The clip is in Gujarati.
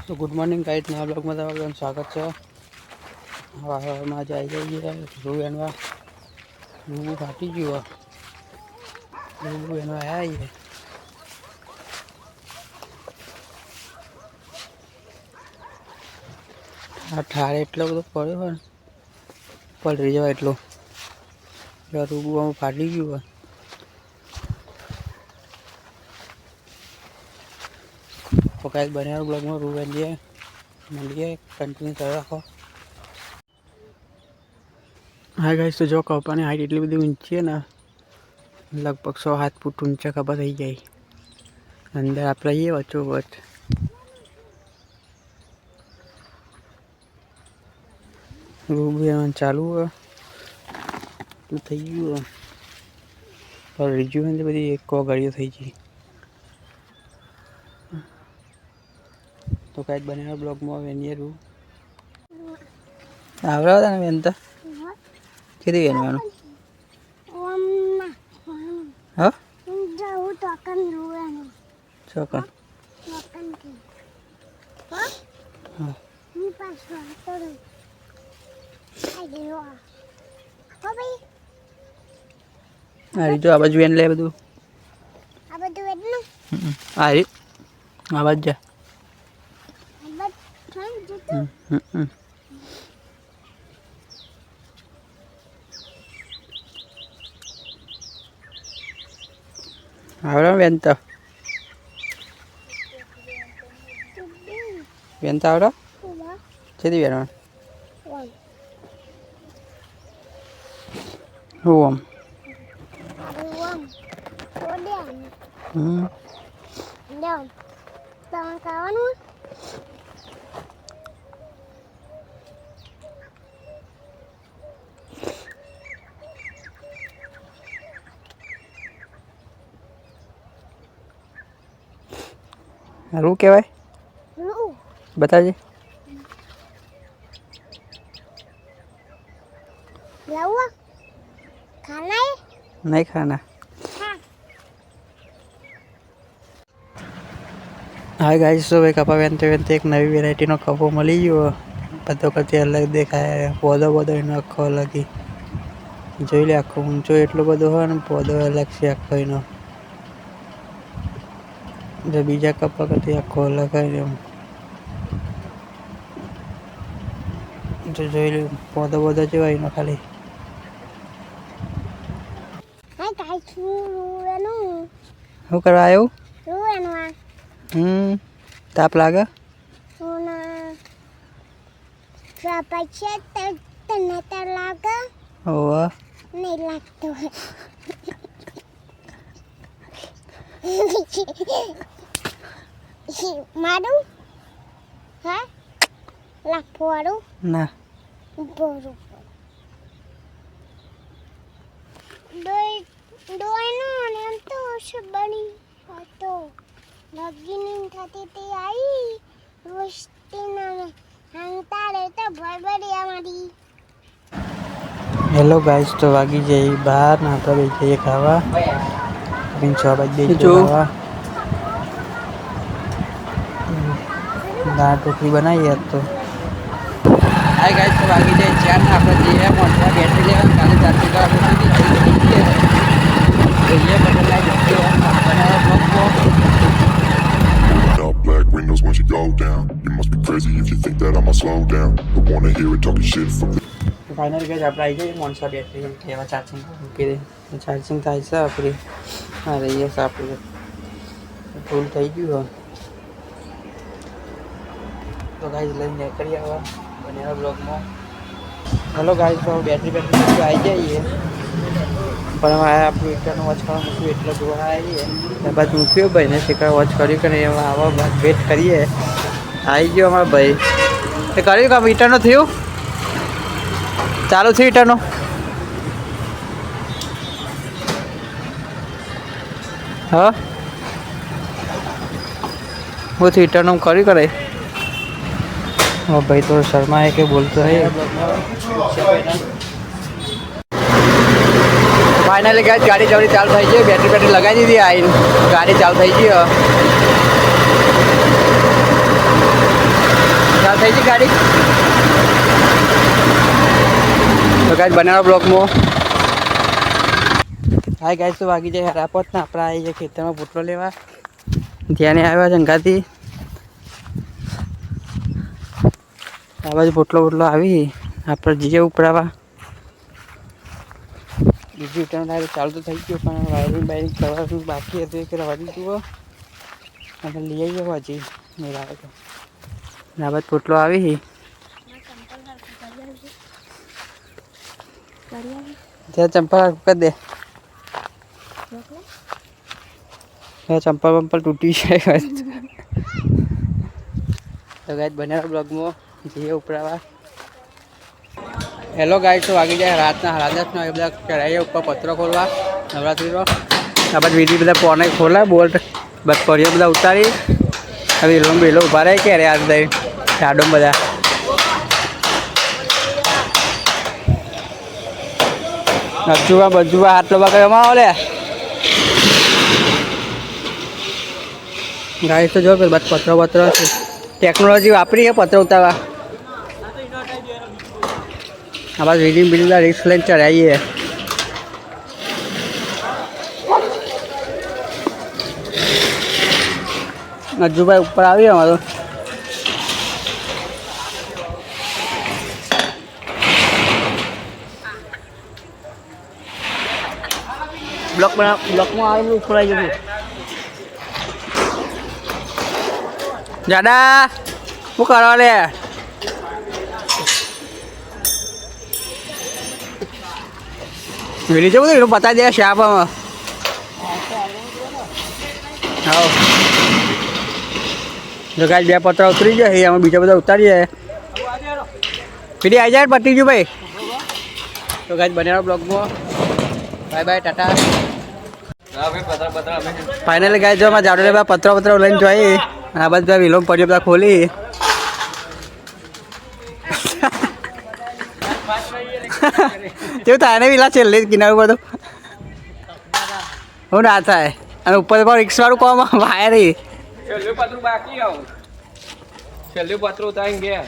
तो गुड मॉर्निंग गाइस, नया ब्लॉग में તમારું સ્વાગત છે। હવામાં જ આવી જઈએ રૂ એનવા રૂ ફાટી ગયું રૂ એનવા આવ્યા આ ઠાર એટલો બધો પડ્યો હોય ને પલરી જવાય એટલો રૂ આમાં ફાટી ગયું હોય। तो कई बने ब्लॉग में रूबेन जी मिलिए कंटिन्यू कर रखो। हाँ गाइस, तो जो कपा ने हाइट एटली बड़ी ऊंची है ना, लगभग 100 हाथ फूट ऊंचा कपा थी जाए। अंदर आप रहिए बच्चों बच रूबेन चालू है तो थी गયું और रिज्यू है बड़ी एक को गाड़ियों थी गई। तो कई बने ब्लॉग में वेनियर रू आवड़ा था ना वेनता किती वेनवानो हाँ जाऊ तो अकन रूवेनो चोकन हाँ मी पास तो आई देवा हो भाई अरे जो आवाज वेन ले બધું આ બધું વેન આ રી આવાજ જા ahora venta ahora sí te vieron ruam kawan-kawan रू के भाई रू बता जी लाऊं खाना है नहीं खाना हाँ। हाय गाइस, तो भाई कपा वेनते एक नवी वेरायटी नो कपो मળી ગયો બધો કરતી અલગ દેખાય પોદો એનો આખો અલગ જોઈ લે આખો ઊંચો એટલો બધો હોય ને પોદો અલગ છે આખો એનો जो बीजा कपा करती आखो अलग है जो जो पौधा पौधा जो है खाली શું કરવા આવ્યો તાપ લાગે ઓવા નહીં લાગતો મારું હા લાખવાળું ના બરોબર ડોયનો ને એમ તો બની હતો લગીની થતી તે આવી વસ્તીના હંતારે તો ભરભરિયા મારી। હેલો ગાઈસ, તો વાગી જઈ બહાર ના આપણે બે જઈએ ખાવા 6 વાગે ખાવા दाल टोकरी बनाई है तो हाय गाइस, तो आगे जाए चार ना अपना जी है मोटा बैटरी लेकर काले जाते का तो ये बदलना है बनाया बहुत black windows once you go down. You must be crazy if you think that I'ma slow down. Don't wanna hear it talking shit from the final guys આપણે આવી ગઈ મોન્સા બેટરી કેવા ચાર્જિંગ મૂકી દે ચાર્જિંગ થાય છે આપણી આ રહી છે આપણે ફૂલ થઈ ગયું तो गाइस लઈને કરી આવા બનેલા બ્લોગ માં हेलो गाइस, तो बैटरी आई जाइए पर हमारे आप मीटरનો વોચ કરવા મૂક્યું એટલે જોવા આવીએ એ બાદ મૂક્યો ભાઈને શીખવા વોચ કર્યું કે નહીં આવા બાદ વેટ કરીએ આવી ગયો અમારા ભાઈ એ કર્યું કે મીટરનો થયું ચાલુ થયું મીટરનો હા वो थिएटर में करी करे और भाई तो शर्मा है के बोलते है ફાઇનલી ગાઈસ ગાડી જવડી ચાલુ થઈ ગઈ, બેટરી લગાવી દીધી, આવીને ગાડી ચાલુ થઈ ગઈ. ચાલુ થઈ ગઈ ગાડી. તો ગાઈસ બનાવો બ્લોકમાં. હાય ગાઈસ, તો વાગી જાય હરાપત ને આપણે આવી જાય ખેતરમાં પોટલો લેવા. ધ્યાને આવ્યા છે અંગાથી. આ બાજુ પોટલો આવી આપણે જઈએ ઉપડાવા. બીજું રિટર્ન લાવે ચાલુ તો થઈ ગયું, પણ વાયરિંગ કરવાનું બાકી હતું કે રવા દીધું અને લઈ આવી હજી નહીં આવે તો. આ બાજુ પોટલો આવી ત્યાં ચંપલ કરી દે. ચંપલ વંપલ તૂટી જાય. તો ગાઈસ બનાવો બ્લોગમાં જઈએ ઉપડાવા. હેલો ગાઈસ, તો વાગી જાય રાતના 10:30 એ બધા ચડાવીએ ઉપર પત્રો ખોલવા નવરાત્રિનો. આ બાદ વીડી બધા પોને ખોલા બોલ્ટ બસ પડીઓ બધા ઉતારી. હવે એલો બેલો ઉભા રહે ક્યારે આજ દઈ સાડો બધા. નચુવા બજુવા હાથ લોબા કયોમાં આવો લે ગાઈસ. તો જો બસ પત્રો છે, ટેકનોલોજી વાપરી છે પત્ર ઉતારવા. આ બાદ રીડિંગ બિલ્ડિંગના રિસ્ક લઈને ચડાવીએ. નજુભાઈ ઉપર આવીએ અમારો. બ્લોકમાં આવેલું ઉપર આવી જવું. દાદા શું કરવા લે? વિડીયો જવું એનું બતાવી દે શાપમાં. હા જો ગાય 2 પત્ર ઉતરી જાય, અમે બીજા બધા ઉતારી જાય. પીડી આવી જાય પતી ગયું ભાઈ. તો ગાય બનાવો બ્લોગમાં. Bye bye, Tata. ફાઇનલી ગાય જો અમારે જાડો બધા પત્ર લઈને જોઈએ. આ બધા વિલોમ પડ્યો બધા ખોલી. કેવું થાય ને પેલા છેલ્લે કિનારે બધું હું ના થાય. અને ઉપર પણ રિક્ષાવાળું કોમ વાયર છેલ્લું પતરું બાકી આવું, છેલ્લું પતરું ઉતારીને ગયા.